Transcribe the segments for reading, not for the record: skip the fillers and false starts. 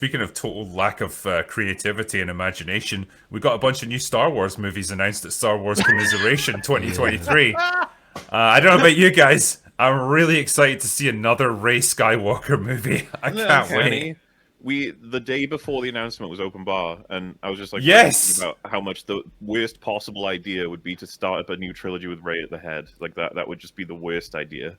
Speaking of total lack of creativity and imagination, we got a bunch of new Star Wars movies announced at Star Wars Commiseration Yeah. 2023. I don't know about you guys. I'm really excited to see another Rey Skywalker movie. I Isn't it can't wait. uncanny? The day before the announcement was open bar, and I was just like ranting Yes! about how much the worst possible idea would be to start up a new trilogy with Rey at the head. Like that would just be the worst idea.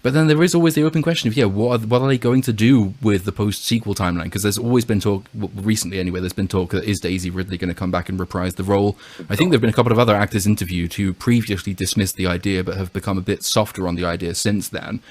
But then there is always the open question of, what are they going to do with the post-sequel timeline? Because there's always been talk, recently anyway, there's been talk that is Daisy Ridley going to come back and reprise the role. I think there have been a couple of other actors interviewed who previously dismissed the idea but have become a bit softer on the idea since then.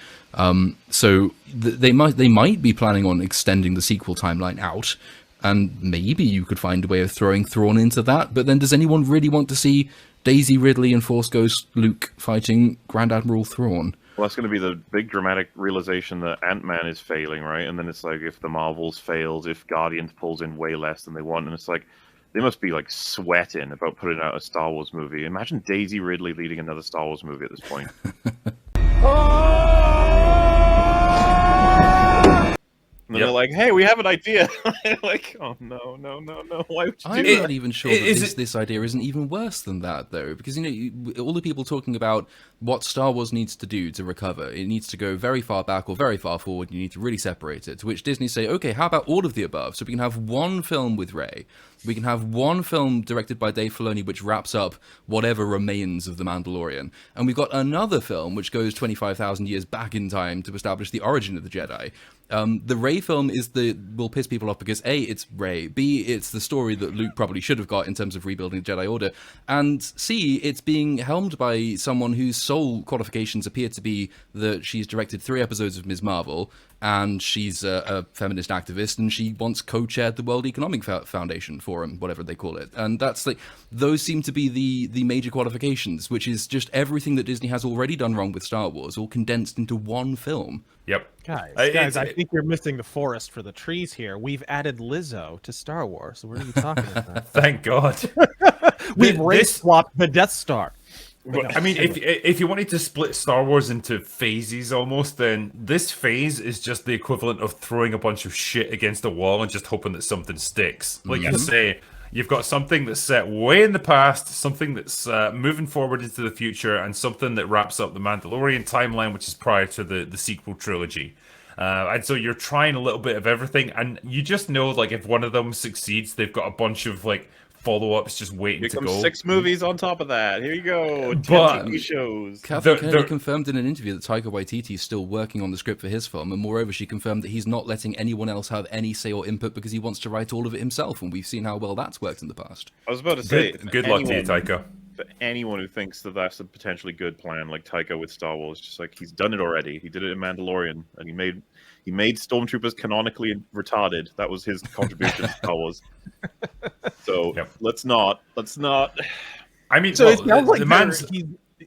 So they might be planning on extending the sequel timeline out, and maybe you could find a way of throwing Thrawn into that. But then does anyone really want to see Daisy Ridley and Force Ghost Luke fighting Grand Admiral Thrawn? Well, that's going to be the big dramatic realization that Ant-Man is failing, right? And then it's like, if the Marvels fails, if Guardians pulls in way less than they want, and it's like, they must be like sweating about putting out a Star Wars movie. Imagine Daisy Ridley leading another Star Wars movie at this point. And then they're like, "Hey, we have an idea." Like, oh no, why would you do I'm that? not even sure that this idea isn't even worse than that, though, because all the people talking about what Star Wars needs to do to recover, it needs to go very far back or very far forward. You need to really separate it. To which Disney say, okay, how about all of the above? So we can have one film with Rey, we can have one film directed by Dave Filoni which wraps up whatever remains of the Mandalorian, and we've got another film which goes 25,000 years back in time to establish the origin of the Jedi. The Rey film will piss people off because A, it's Rey, B, it's the story that Luke probably should have got in terms of rebuilding the Jedi Order, and C, it's being helmed by someone whose sole qualifications appear to be that she's directed 3 episodes of Ms. Marvel, and she's a feminist activist, and she once co-chaired the World Economic Foundation Forum, whatever they call it. And that's like, those seem to be the major qualifications, which is just everything that Disney has already done wrong with Star Wars, all condensed into one film. Yep. Guys, I think you're missing the forest for the trees here. We've added Lizzo to Star Wars. What are you talking about? Thank God. We've race swapped the Death Star. I mean, if you wanted to split Star Wars into phases almost, then this phase is just the equivalent of throwing a bunch of shit against a wall and just hoping that something sticks. Like you say, you've got something that's set way in the past, something that's moving forward into the future, and something that wraps up the Mandalorian timeline, which is prior to the sequel trilogy. And so you're trying a little bit of everything, and you just know, like, if one of them succeeds, they've got a bunch of, like, follow-ups just waiting Here to comes go. 6 movies on top of that. Here you go. 10 But- TV shows. Kathleen Kennedy confirmed in an interview that Taika Waititi is still working on the script for his film, and moreover, she confirmed that he's not letting anyone else have any say or input because he wants to write all of it himself, and we've seen how well that's worked in the past. I was about to say, Good luck to you, Taika. For anyone who thinks that that's a potentially good plan, like Taika with Star Wars, just like, he's done it already. He did it in Mandalorian, and he made stormtroopers canonically retarded. That was his contribution to Star Wars. So let's not. I mean, So well, it sounds like the man's...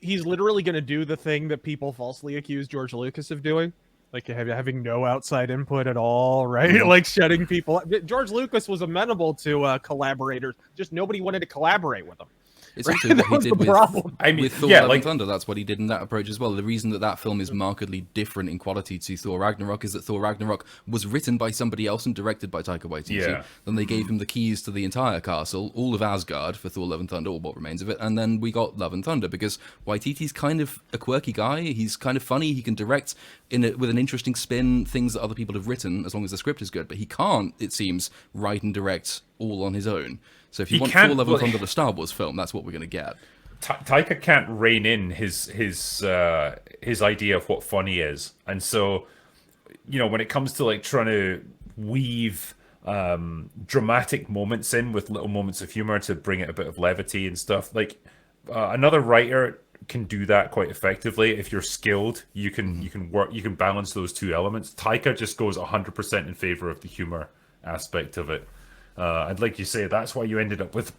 he's literally going to do the thing that people falsely accuse George Lucas of doing, like having no outside input at all, right? Like shutting people. George Lucas was amenable to collaborators, just nobody wanted to collaborate with him. It's Right? also what That he was did the problem. with Thor Love and Thunder. That's what he did in that approach as well. The reason that film is markedly different in quality to Thor Ragnarok is that Thor Ragnarok was written by somebody else and directed by Taika Waititi. Yeah. Then they gave him the keys to the entire castle, all of Asgard for Thor Love and Thunder, or what remains of it, and then we got Love and Thunder because Waititi's kind of a quirky guy. He's kind of funny. He can direct with an interesting spin things that other people have written as long as the script is good, but he can't, it seems, write and direct all on his own. So if you want Thor Love and Thunder, the Star Wars film, that's what we're going to get. Taika can't rein in his idea of what funny is, and so, you know, when it comes to like trying to weave dramatic moments in with little moments of humor to bring it a bit of levity and stuff, like another writer can do that quite effectively. If you're skilled, you can balance those two elements. Taika just goes 100% in favor of the humor aspect of it. And like you say, that's why you ended up with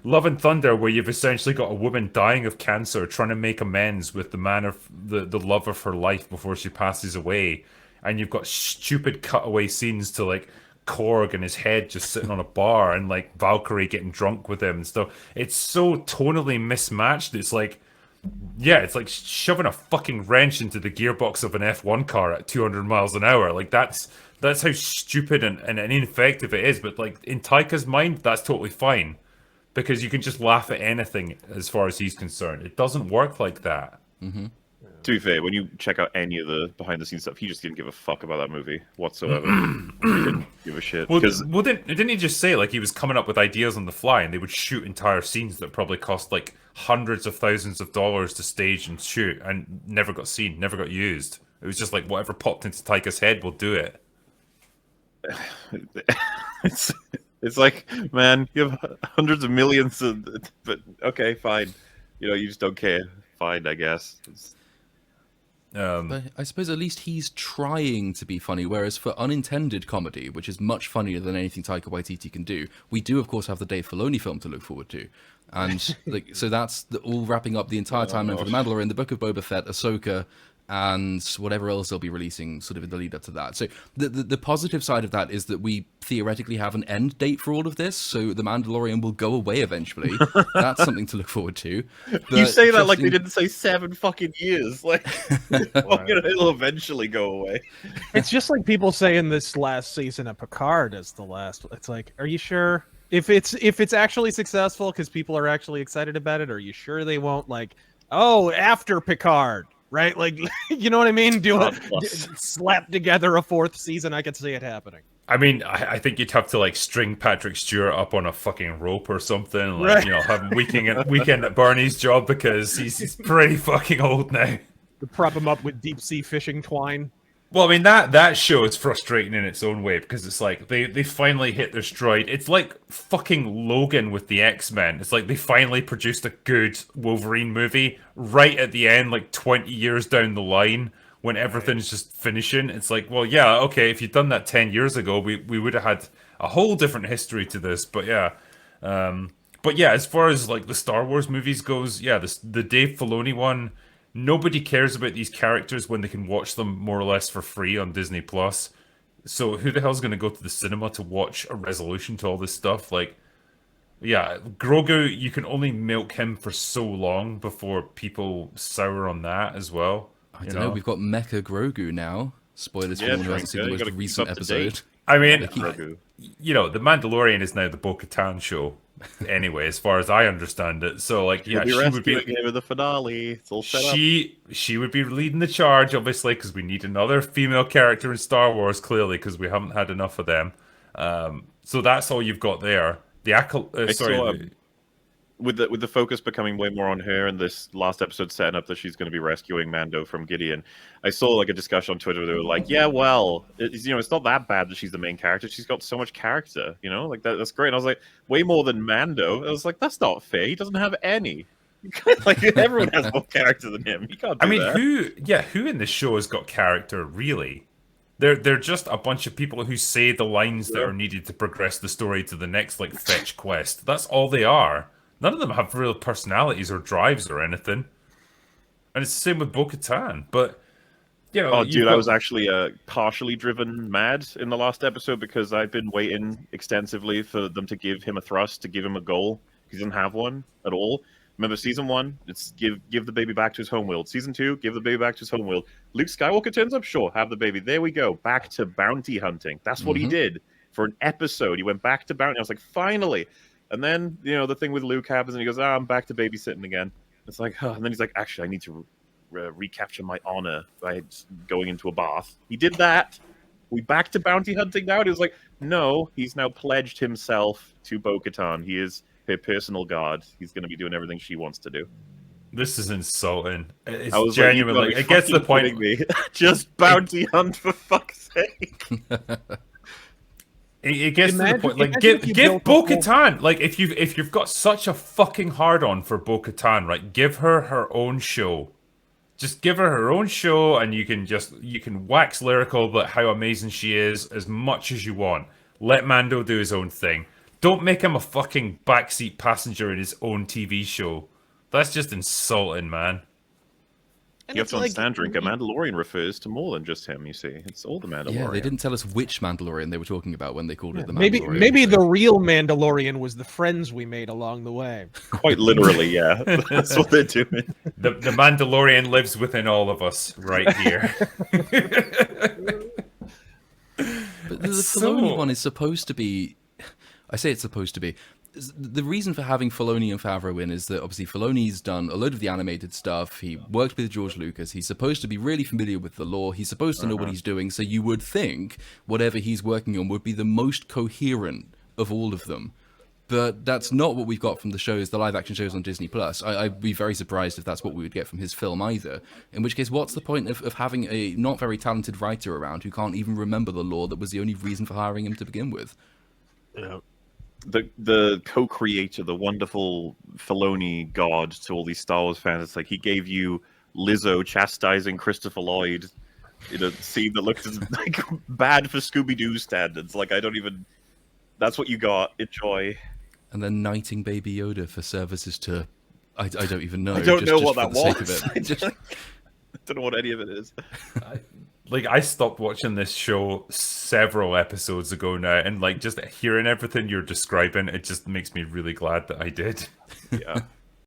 Love and Thunder, where you've essentially got a woman dying of cancer trying to make amends with the man of the love of her life before she passes away, and you've got stupid cutaway scenes to like Korg and his head just sitting on a bar and like Valkyrie getting drunk with him and stuff. It's so tonally mismatched. It's like yeah, it's like shoving a fucking wrench into the gearbox of an F1 car at 200 miles an hour. Like that's how stupid and ineffective it is. But like in Taika's mind, that's totally fine because you can just laugh at anything as far as he's concerned. It doesn't work like that. To be fair, when you check out any of the behind-the-scenes stuff, he just didn't give a fuck about that movie whatsoever. He didn't give a shit. Well, Because didn't he just say like he was coming up with ideas on the fly, and they would shoot entire scenes that probably cost like hundreds of thousands of dollars to stage and shoot, and never got seen, never got used. It was just like whatever popped into Taika's head, we'll do it. it's it's like, man, you have hundreds of millions, but okay, fine. You know, you just don't care. Fine, I guess. But I suppose at least he's trying to be funny, whereas for unintended comedy, which is much funnier than anything Taika Waititi can do, we do of course have the Dave Filoni film to look forward to. And like, so that's all wrapping up the entire timeline for The Mandalorian, The Book of Boba Fett, Ahsoka, and whatever else they'll be releasing sort of in the lead up to that. So the positive side of that is that we theoretically have an end date for all of this, so The Mandalorian will go away eventually. That's something to look forward to. You say that like in- they didn't say 7 fucking years. Like, it'll eventually go away. It's just like people saying this last season of Picard is the last. It's like, are you sure? If it's actually successful because people are actually excited about it, are you sure they won't like, oh, after Picard, right? Like, you know what I mean? Slap together a 4th season. I could see it happening. I mean, I think you'd have to like string Patrick Stewart up on a fucking rope or something, like Right. you know, have him weekend at Barney's job because he's pretty fucking old now. To prop him up with deep sea fishing twine. Well, I mean that show is frustrating in its own way because it's like they finally hit their stride. It's like fucking Logan with the X-Men. It's like they finally produced a good Wolverine movie right at the end, like 20 years down the line when everything's just finishing. It's like, well, yeah, okay, if you'd done that 10 years ago, we would have had a whole different history to this. But yeah, as far as like the Star Wars movies goes, yeah, the Dave Filoni one. Nobody cares about these characters when they can watch them more or less for free on Disney Plus. So who the hell's going to go to the cinema to watch a resolution to all this stuff? Like, yeah, Grogu, you can only milk him for so long before people sour on that as well. I don't know. We've got Mecha Grogu now. Spoilers for Yeah, anyone who hasn't seen the you most gotta keep recent up to episode. date. I mean, Grogu. you know, The Mandalorian is now the Bo-Katan show. Anyway, as far as I understand it, so like, yeah, You'll be she would be rescuing him in the finale. It's all set up. she would be leading the charge, obviously, because we need another female character in Star Wars, clearly, because we haven't had enough of them. So that's all you've got there. The saw, with the focus becoming way more on her, and this last episode setting up that she's going to be rescuing Mando from Gideon, I saw like a discussion on Twitter where they were like, "Yeah, well, it's not that bad that she's the main character. She's got so much character, like that's great." And I was like, "Way more than Mando." I was like, "That's not fair. He doesn't have any. Like everyone has more character than him. You can't do that." who in this show has got character really? They're just a bunch of people who say the lines that are needed to progress the story to the next like fetch quest. That's all they are. None of them have real personalities or drives or anything. And it's the same with Bo-Katan. But, Oh, dude, I was actually partially driven mad in the last episode because I've been waiting extensively for them to give him a thrust, to give him a goal. He doesn't have one at all. Remember, season 1, it's give the baby back to his homeworld. Season 2, give the baby back to his homeworld. Luke Skywalker turns up, sure, have the baby. There we go, back to bounty hunting. That's what he did for an episode. He went back to bounty. I was like, finally. And then, the thing with Luke happens, and he goes, I'm back to babysitting again. It's like, and then he's like, actually, I need to recapture my honor by going into a bath. He did that. We back to bounty hunting now? And he was like, no, he's now pledged himself to Bo-Katan. He is her personal guard. He's going to be doing everything she wants to do. This is insulting. It's I was genuinely, like, it gets to the point. Me. Just bounty hunt, for fuck's sake. It gets to the point, like, imagine if you give built a whole- Bo-Katan, like, if you've got such a fucking hard-on for Bo-Katan, right, give her own show. Just give her own show, and you can wax lyrical about how amazing she is as much as you want. Let Mando do his own thing. Don't make him a fucking backseat passenger in his own TV show. That's just insulting, man. And You have it's to like, understand, Drink. A Mandalorian refers to more than just him. You see, it's all the Mandalorian. Yeah, they didn't tell us which Mandalorian they were talking about when they called it the maybe Mandalorian. the real Mandalorian was the friends we made along the way. Quite literally, yeah. That's what they're doing. The Mandalorian lives within all of us right here. But the Filoni one is supposed to be. I say it's supposed to be. The reason for having Filoni and Favreau in is that obviously Filoni's done a load of the animated stuff. He worked with George Lucas. He's supposed to be really familiar with the lore. He's supposed to know what he's doing. So you would think whatever he's working on would be the most coherent of all of them. But that's not what we've got from the live action shows on Disney Plus. I'd be very surprised if that's what we would get from his film either. In which case, what's the point of having a not very talented writer around who can't even remember the lore that was the only reason for hiring him to begin with? Yeah. The co-creator, the wonderful Filoni god to all these Star Wars fans, it's like he gave you Lizzo chastising Christopher Lloyd in a scene that looked like bad for Scooby-Doo standards. Like, I don't even... That's what you got. Enjoy. And then knighting Baby Yoda for services to... I don't even know. I don't know what for that the sake was. of it. I don't know what any of it is. Like, I stopped watching this show several episodes ago now, and like just hearing everything you're describing, it just makes me really glad that I did. Yeah.